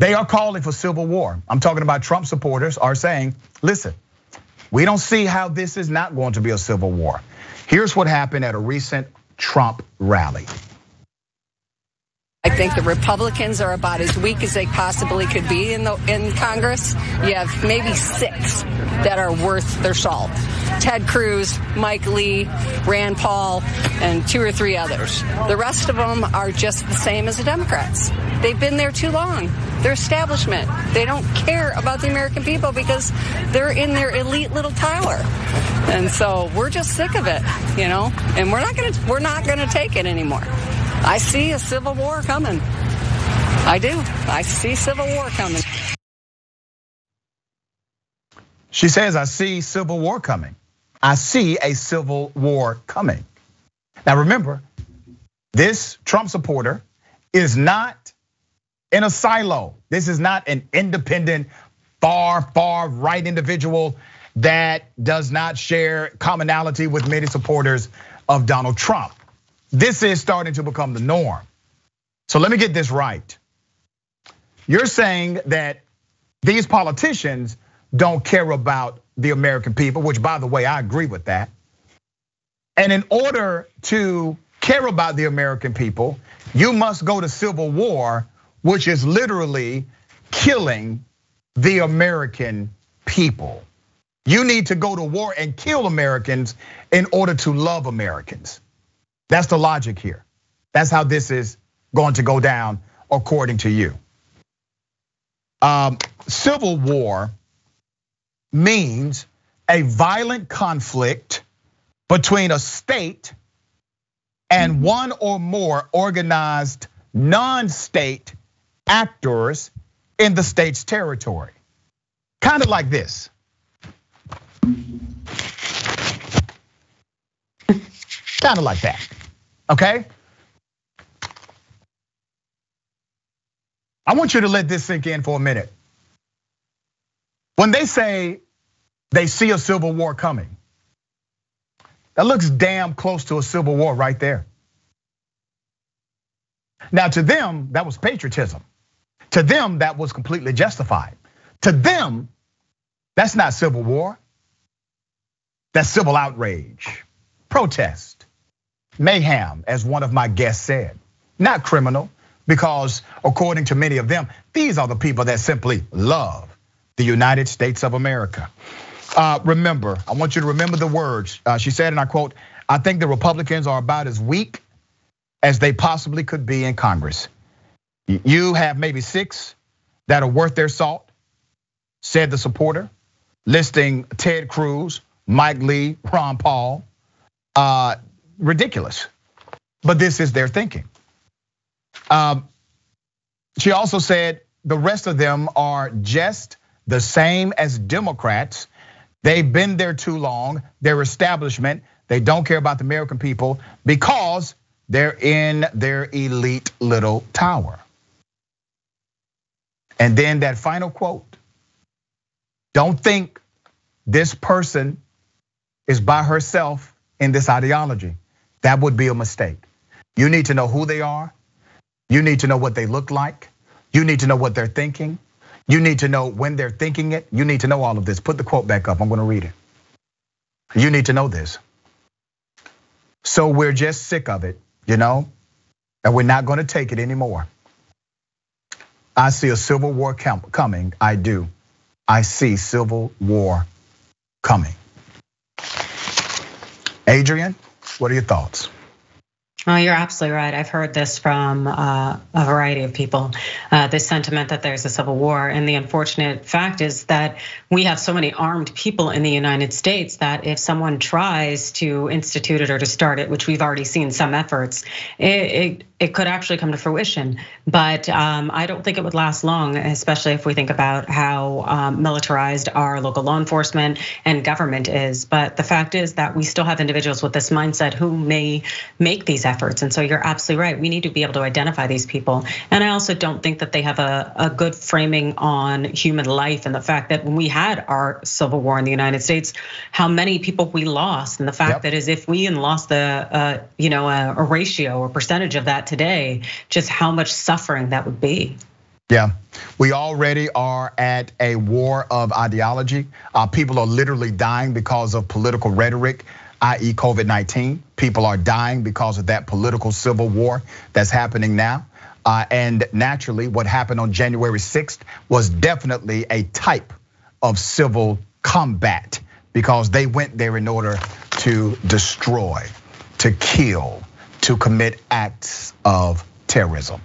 They are calling for civil war. I'm talking about Trump supporters are saying, listen, we don't see how this is not going to be a civil war. Here's what happened at a recent Trump rally. I think the Republicans are about as weak as they possibly could be in Congress. You have maybe 6 that are worth their salt. Ted Cruz, Mike Lee, Rand Paul, and 2 or 3 others. The rest of them are just the same as the Democrats. They've been there too long. They're establishment. They don't care about the American people because they're in their elite little tower. And so we're just sick of it, and we're not gonna take it anymore. I see a civil war coming. I do. I see civil war coming. She says, I see civil war coming. I see a civil war coming. Now remember, this Trump supporter is not in a silo. This is not an independent, far right individual that does not share commonality with many supporters of Donald Trump. This is starting to become the norm. So let me get this right. You're saying that these politicians don't care about the American people, which by the way, I agree with that. And in order to care about the American people, you must go to civil war, which is literally killing the American people. You need to go to war and kill Americans in order to love Americans. That's the logic here. That's how this is going to go down, according to you. Civil war means a violent conflict between a state and one or more organized non-state actors in the state's territory. Kind of like this. Kind of like that, okay? I want you to let this sink in for a minute. When they say they see a civil war coming, that looks damn close to a civil war right there. Now to them, that was patriotism. To them, that was completely justified. To them, that's not civil war. That's civil outrage, protest, mayhem, as one of my guests said. Not criminal, because according to many of them, these are the people that simply love the United States of America. Remember, I want you to remember the words. She said, and I quote, I think the Republicans are about as weak as they possibly could be in Congress. You have maybe 6 that are worth their salt, said the supporter, listing Ted Cruz, Mike Lee, Ron Paul. Ridiculous, but this is their thinking. She also said the rest of them are just the same as Democrats. They've been there too long. They're establishment. They don't care about the American people because they're in their elite little tower. And then that final quote, don't think this person is by herself in this ideology. That would be a mistake. You need to know who they are. You need to know what they look like. You need to know what they're thinking. You need to know when they're thinking it. You need to know all of this. Put the quote back up, I'm gonna read it. You need to know this. So we're just sick of it, and we're not gonna take it anymore. I see a civil war coming, I do. I see civil war coming. Adrienne, what are your thoughts? Oh, you're absolutely right. I've heard this from a variety of people, this sentiment that there's a civil war. And the unfortunate fact is that we have so many armed people in the United States that if someone tries to institute it or to start it, which we've already seen some efforts, it could actually come to fruition. But I don't think it would last long, especially if we think about how militarized our local law enforcement and government is. But the fact is that we still have individuals with this mindset who may make these efforts. And so you're absolutely right. We need to be able to identify these people. And I also don't think that they have a good framing on human life and the fact that when we had our civil war in the United States, how many people we lost. And the fact that is if we lost a ratio or percentage of that today, just how much suffering that would be. Yeah, we already are at a war of ideology. People are literally dying because of political rhetoric, i.e. COVID-19. People are dying because of that political civil war that's happening now. And naturally, what happened on January 6th was definitely a type of civil combat, because they went there in order to destroy, to kill, to commit acts of terrorism.